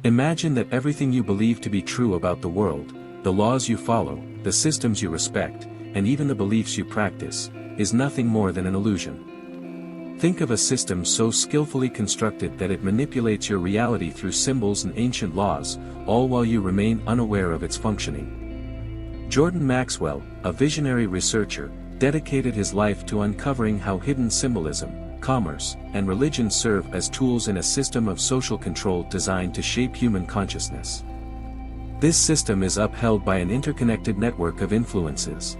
Imagine that everything you believe to be true about the world, the laws you follow, the systems you respect, and even the beliefs you practice, is nothing more than an illusion. Think of a system so skillfully constructed that it manipulates your reality through symbols and ancient laws, all while you remain unaware of its functioning. Jordan Maxwell, a visionary researcher, dedicated his life to uncovering how hidden symbolism, commerce, and religion serve as tools in a system of social control designed to shape human consciousness. This system is upheld by an interconnected network of influences.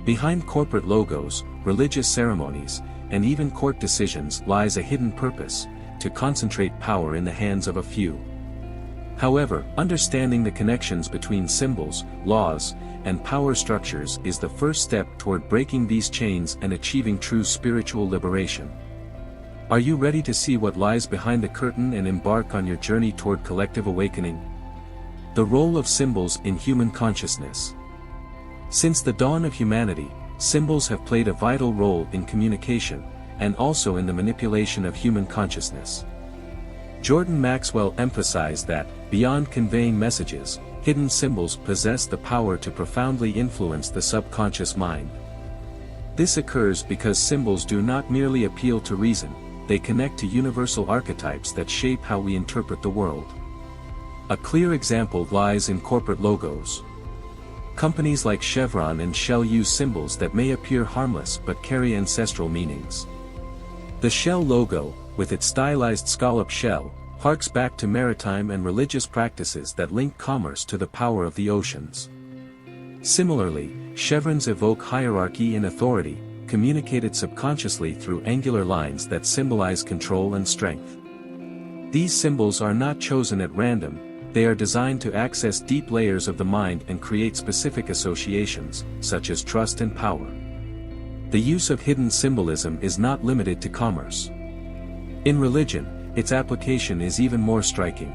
Behind corporate logos, religious ceremonies, and even court decisions lies a hidden purpose: to concentrate power in the hands of a few. However, understanding the connections between symbols, laws, and power structures is the first step toward breaking these chains and achieving true spiritual liberation. Are you ready to see what lies behind the curtain and embark on your journey toward collective awakening? The role of symbols in human consciousness. Since the dawn of humanity, symbols have played a vital role in communication, and also in the manipulation of human consciousness. Jordan Maxwell emphasized that, beyond conveying messages, hidden symbols possess the power to profoundly influence the subconscious mind. This occurs because symbols do not merely appeal to reason, they connect to universal archetypes that shape how we interpret the world. A clear example lies in corporate logos. Companies like Chevron and Shell use symbols that may appear harmless but carry ancestral meanings. The Shell logo, with its stylized scallop shell, harks back to maritime and religious practices that link commerce to the power of the oceans. Similarly, chevrons evoke hierarchy and authority, communicated subconsciously through angular lines that symbolize control and strength. These symbols are not chosen at random, they are designed to access deep layers of the mind and create specific associations, such as trust and power. The use of hidden symbolism is not limited to commerce. In religion, its application is even more striking.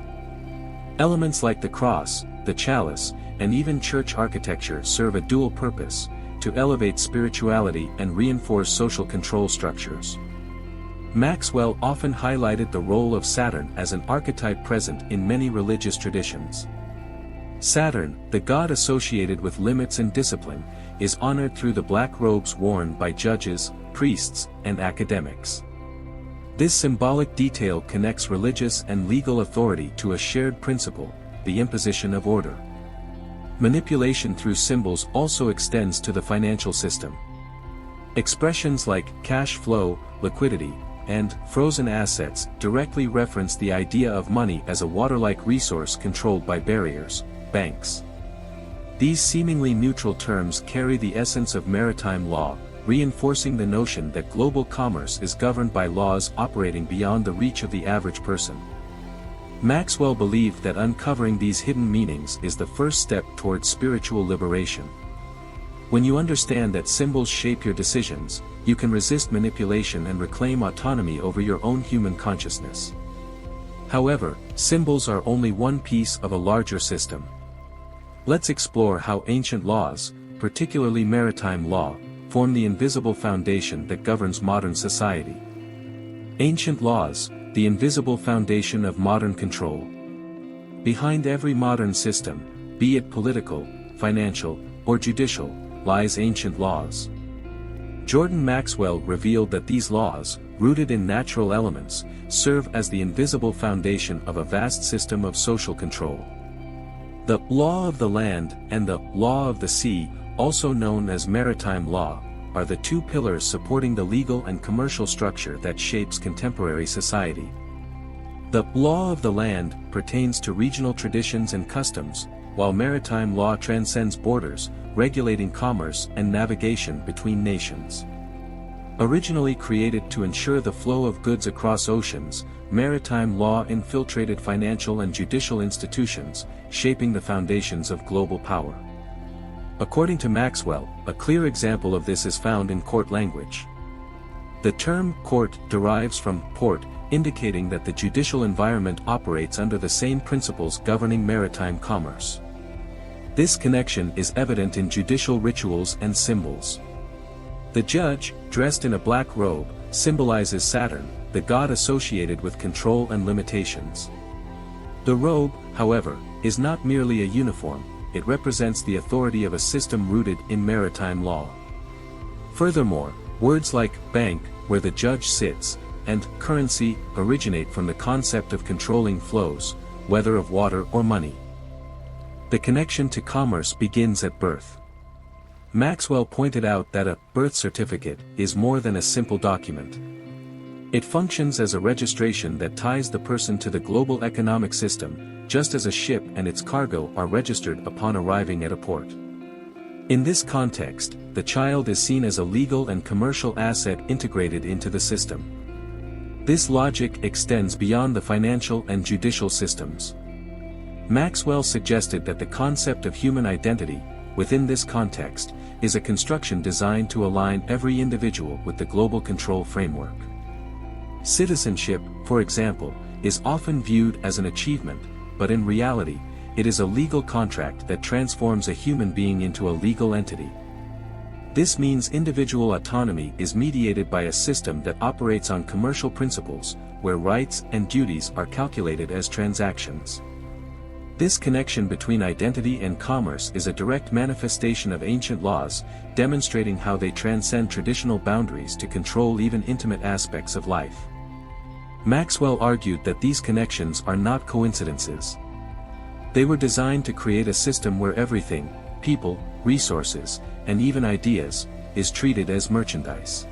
Elements like the cross, the chalice, and even church architecture serve a dual purpose: to elevate spirituality and reinforce social control structures. Maxwell often highlighted the role of Saturn as an archetype present in many religious traditions. Saturn, the god associated with limits and discipline, is honored through the black robes worn by judges, priests, and academics. This symbolic detail connects religious and legal authority to a shared principle: the imposition of order. Manipulation through symbols also extends to the financial system. Expressions like cash flow, liquidity, and frozen assets directly reference the idea of money as a water-like resource controlled by barriers, banks. These seemingly neutral terms carry the essence of maritime law, reinforcing the notion that global commerce is governed by laws operating beyond the reach of the average person. Maxwell believed that uncovering these hidden meanings is the first step towards spiritual liberation. When you understand that symbols shape your decisions, you can resist manipulation and reclaim autonomy over your own human consciousness. However, symbols are only one piece of a larger system. Let's explore how ancient laws, particularly maritime law, form the invisible foundation that governs modern society. Ancient laws, the invisible foundation of modern control. Behind every modern system, be it political, financial, or judicial, lies ancient laws. Jordan Maxwell revealed that these laws, rooted in natural elements, serve as the invisible foundation of a vast system of social control. The law of the land and the law of the sea, also known as maritime law, are the two pillars supporting the legal and commercial structure that shapes contemporary society. The law of the land pertains to regional traditions and customs, while maritime law transcends borders, regulating commerce and navigation between nations. Originally created to ensure the flow of goods across oceans, maritime law infiltrated financial and judicial institutions, shaping the foundations of global power. According to Maxwell, a clear example of this is found in court language. The term court derives from port, indicating that the judicial environment operates under the same principles governing maritime commerce. This connection is evident in judicial rituals and symbols. The judge, dressed in a black robe, symbolizes Saturn, the god associated with control and limitations. The robe, however, is not merely a uniform, it represents the authority of a system rooted in maritime law. Furthermore, words like bank, where the judge sits, and currency originate from the concept of controlling flows, whether of water or money. The connection to commerce begins at birth. Maxwell pointed out that a birth certificate is more than a simple document. It functions as a registration that ties the person to the global economic system, just as a ship and its cargo are registered upon arriving at a port. In this context, the child is seen as a legal and commercial asset integrated into the system. This logic extends beyond the financial and judicial systems. Maxwell suggested that the concept of human identity, within this context, is a construction designed to align every individual with the global control framework. Citizenship, for example, is often viewed as an achievement, but in reality, it is a legal contract that transforms a human being into a legal entity. This means individual autonomy is mediated by a system that operates on commercial principles, where rights and duties are calculated as transactions. This connection between identity and commerce is a direct manifestation of ancient laws, demonstrating how they transcend traditional boundaries to control even intimate aspects of life. Maxwell argued that these connections are not coincidences. They were designed to create a system where everything, people, resources, and even ideas, is treated as merchandise.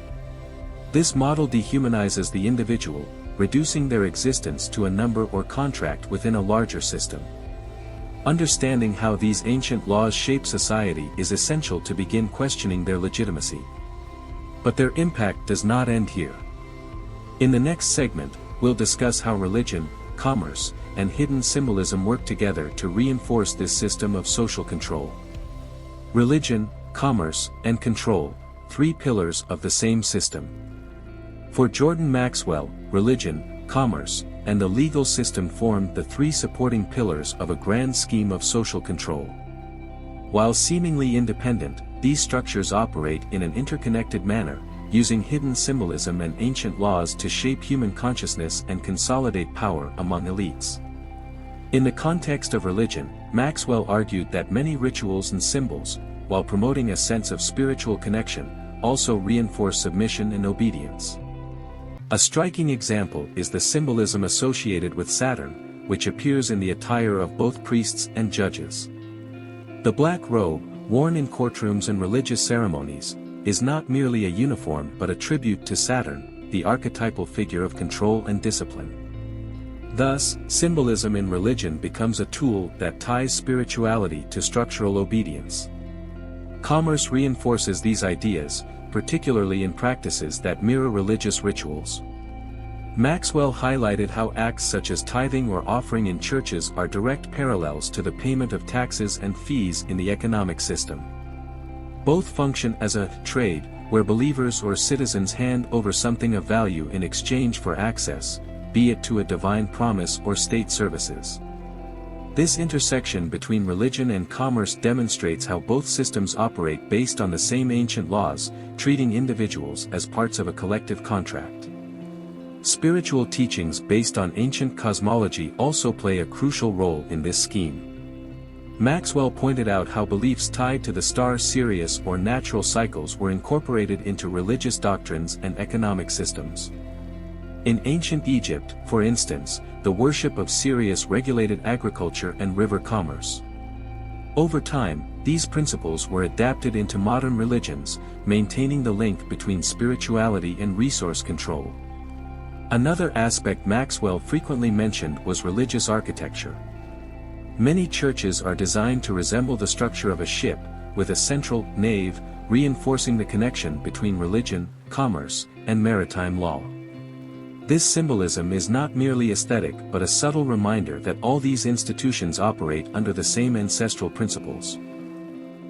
This model dehumanizes the individual, reducing their existence to a number or contract within a larger system. Understanding how these ancient laws shape society is essential to begin questioning their legitimacy. But their impact does not end here. In the next segment, we'll discuss how religion, commerce, and hidden symbolism work together to reinforce this system of social control. Religion, commerce, and control, three pillars of the same system. For Jordan Maxwell, religion, commerce, and the legal system formed the three supporting pillars of a grand scheme of social control. While seemingly independent, these structures operate in an interconnected manner, using hidden symbolism and ancient laws to shape human consciousness and consolidate power among elites. In the context of religion, Maxwell argued that many rituals and symbols, while promoting a sense of spiritual connection, also reinforce submission and obedience. A striking example is the symbolism associated with Saturn, which appears in the attire of both priests and judges. The black robe, worn in courtrooms and religious ceremonies, is not merely a uniform but a tribute to Saturn, the archetypal figure of control and discipline. Thus, symbolism in religion becomes a tool that ties spirituality to structural obedience. Commerce reinforces these ideas, particularly in practices that mirror religious rituals. Maxwell highlighted how acts such as tithing or offering in churches are direct parallels to the payment of taxes and fees in the economic system. Both function as a trade, where believers or citizens hand over something of value in exchange for access, be it to a divine promise or state services. This intersection between religion and commerce demonstrates how both systems operate based on the same ancient laws, treating individuals as parts of a collective contract. Spiritual teachings based on ancient cosmology also play a crucial role in this scheme. Maxwell pointed out how beliefs tied to the star Sirius or natural cycles were incorporated into religious doctrines and economic systems. In ancient Egypt, for instance, the worship of Sirius regulated agriculture and river commerce. Over time, these principles were adapted into modern religions, maintaining the link between spirituality and resource control. Another aspect Maxwell frequently mentioned was religious architecture. Many churches are designed to resemble the structure of a ship, with a central nave, reinforcing the connection between religion, commerce, and maritime law. This symbolism is not merely aesthetic but a subtle reminder that all these institutions operate under the same ancestral principles.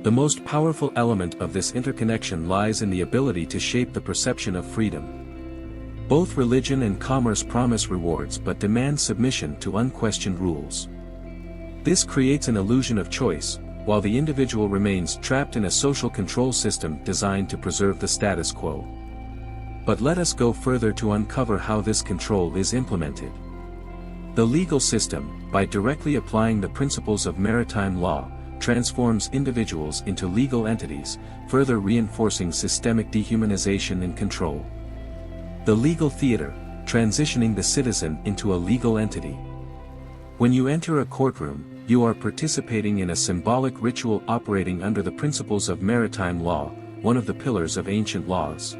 The most powerful element of this interconnection lies in the ability to shape the perception of freedom. Both religion and commerce promise rewards but demand submission to unquestioned rules. This creates an illusion of choice, while the individual remains trapped in a social control system designed to preserve the status quo. But let us go further to uncover how this control is implemented. The legal system, by directly applying the principles of maritime law, transforms individuals into legal entities, further reinforcing systemic dehumanization and control. The legal theater, transitioning the citizen into a legal entity. When you enter a courtroom, you are participating in a symbolic ritual operating under the principles of maritime law, one of the pillars of ancient laws.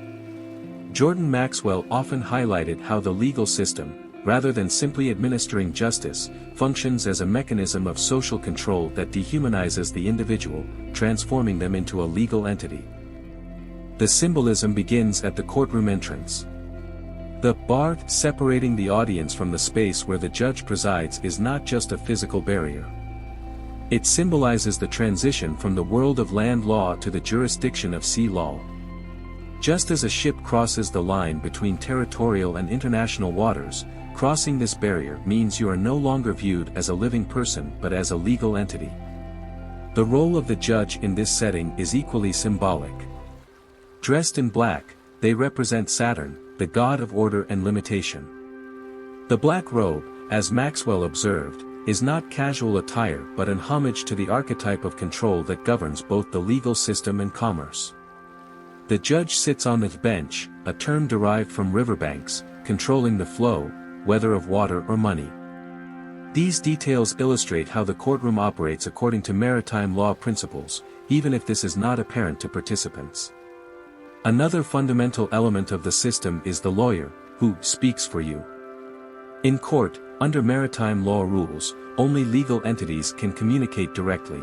Jordan Maxwell often highlighted how the legal system, rather than simply administering justice, functions as a mechanism of social control that dehumanizes the individual, transforming them into a legal entity. The symbolism begins at the courtroom entrance. The bar separating the audience from the space where the judge presides is not just a physical barrier. It symbolizes the transition from the world of land law to the jurisdiction of sea law. Just as a ship crosses the line between territorial and international waters, crossing this barrier means you are no longer viewed as a living person but as a legal entity. The role of the judge in this setting is equally symbolic. Dressed in black, they represent Saturn, the god of order and limitation. The black robe, as Maxwell observed, is not casual attire but an homage to the archetype of control that governs both the legal system and commerce. The judge sits on the bench, a term derived from riverbanks, controlling the flow, whether of water or money. These details illustrate how the courtroom operates according to maritime law principles, even if this is not apparent to participants. Another fundamental element of the system is the lawyer, who speaks for you. In court, under maritime law rules, only legal entities can communicate directly.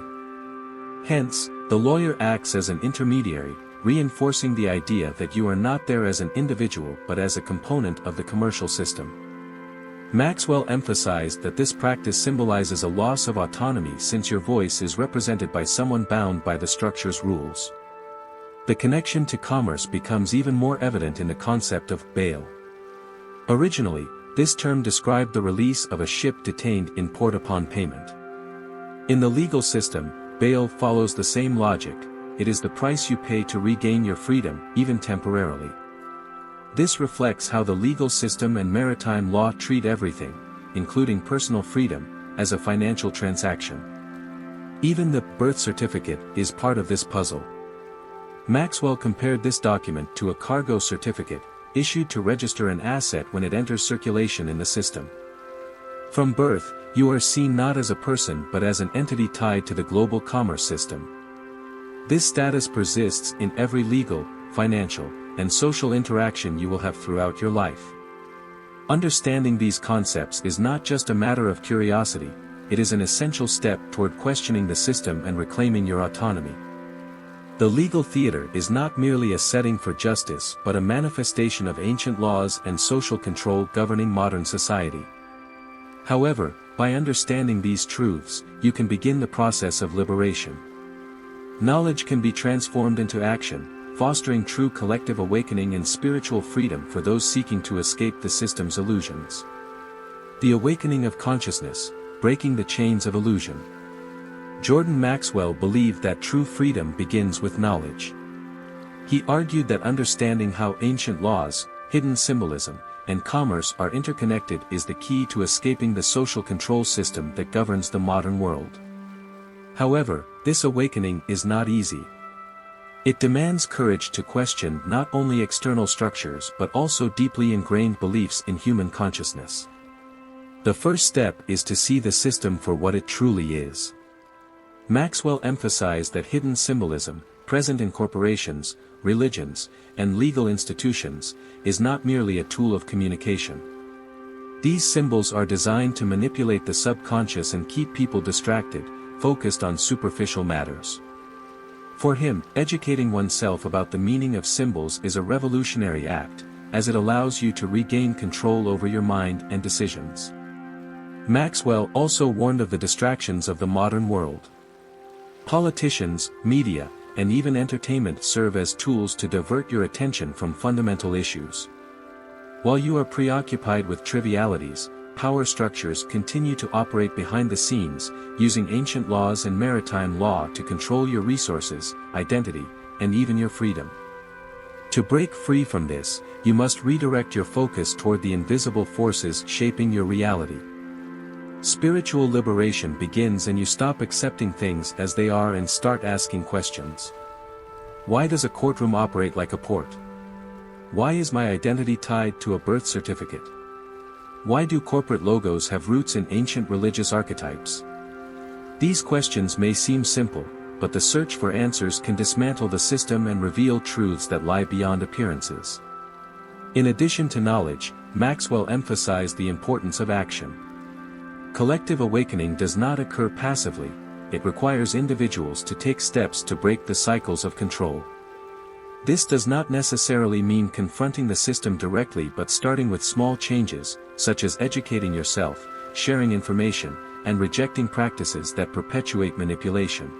Hence, the lawyer acts as an intermediary, reinforcing the idea that you are not there as an individual but as a component of the commercial system. Maxwell emphasized that this practice symbolizes a loss of autonomy since your voice is represented by someone bound by the structure's rules. The connection to commerce becomes even more evident in the concept of bail. Originally, this term described the release of a ship detained in port upon payment. In the legal system, bail follows the same logic. It is the price you pay to regain your freedom, even temporarily. This reflects how the legal system and maritime law treat everything, including personal freedom, as a financial transaction. Even the birth certificate is part of this puzzle. Maxwell compared this document to a cargo certificate, issued to register an asset when it enters circulation in the system. From birth, you are seen not as a person but as an entity tied to the global commerce system. This status persists in every legal, financial, and social interaction you will have throughout your life. Understanding these concepts is not just a matter of curiosity, it is an essential step toward questioning the system and reclaiming your autonomy. The legal theater is not merely a setting for justice but a manifestation of ancient laws and social control governing modern society. However, by understanding these truths, you can begin the process of liberation. Knowledge can be transformed into action, fostering true collective awakening and spiritual freedom for those seeking to escape the system's illusions. The awakening of consciousness, breaking the chains of illusion. Jordan Maxwell believed that true freedom begins with knowledge. He argued that understanding how ancient laws, hidden symbolism, and commerce are interconnected is the key to escaping the social control system that governs the modern world. However, this awakening is not easy. It demands courage to question not only external structures but also deeply ingrained beliefs in human consciousness. The first step is to see the system for what it truly is. Maxwell emphasized that hidden symbolism, present in corporations, religions, and legal institutions, is not merely a tool of communication. These symbols are designed to manipulate the subconscious and keep people distracted, focused on superficial matters. For him, educating oneself about the meaning of symbols is a revolutionary act, as it allows you to regain control over your mind and decisions. Maxwell also warned of the distractions of the modern world. Politicians, media, and even entertainment serve as tools to divert your attention from fundamental issues. While you are preoccupied with trivialities, power structures continue to operate behind the scenes, using ancient laws and maritime law to control your resources, identity, and even your freedom. To break free from this, you must redirect your focus toward the invisible forces shaping your reality. Spiritual liberation begins and you stop accepting things as they are and start asking questions. Why does a courtroom operate like a port? Why is my identity tied to a birth certificate? Why do corporate logos have roots in ancient religious archetypes? These questions may seem simple, but the search for answers can dismantle the system and reveal truths that lie beyond appearances. In addition to knowledge, Maxwell emphasized the importance of action. Collective awakening does not occur passively, it requires individuals to take steps to break the cycles of control. This does not necessarily mean confronting the system directly, but starting with small changes, such as educating yourself, sharing information, and rejecting practices that perpetuate manipulation.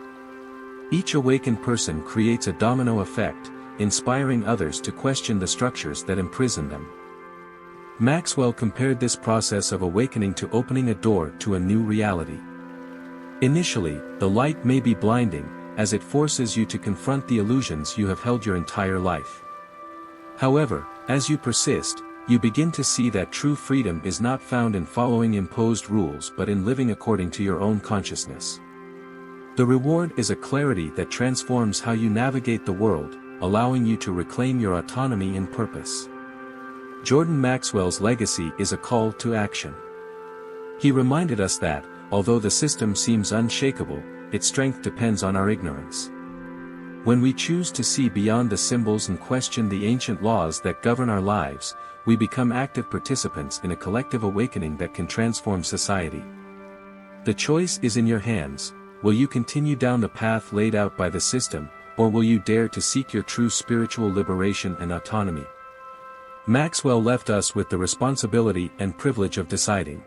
Each awakened person creates a domino effect, inspiring others to question the structures that imprison them. Maxwell compared this process of awakening to opening a door to a new reality. Initially, the light may be blinding, as it forces you to confront the illusions you have held your entire life. However, as you persist, you begin to see that true freedom is not found in following imposed rules but in living according to your own consciousness. The reward is a clarity that transforms how you navigate the world, allowing you to reclaim your autonomy and purpose. Jordan Maxwell's legacy is a call to action. He reminded us that, although the system seems unshakable, its strength depends on our ignorance. When we choose to see beyond the symbols and question the ancient laws that govern our lives, we become active participants in a collective awakening that can transform society. The choice is in your hands. Will you continue down the path laid out by the system, or will you dare to seek your true spiritual liberation and autonomy? Maxwell left us with the responsibility and privilege of deciding.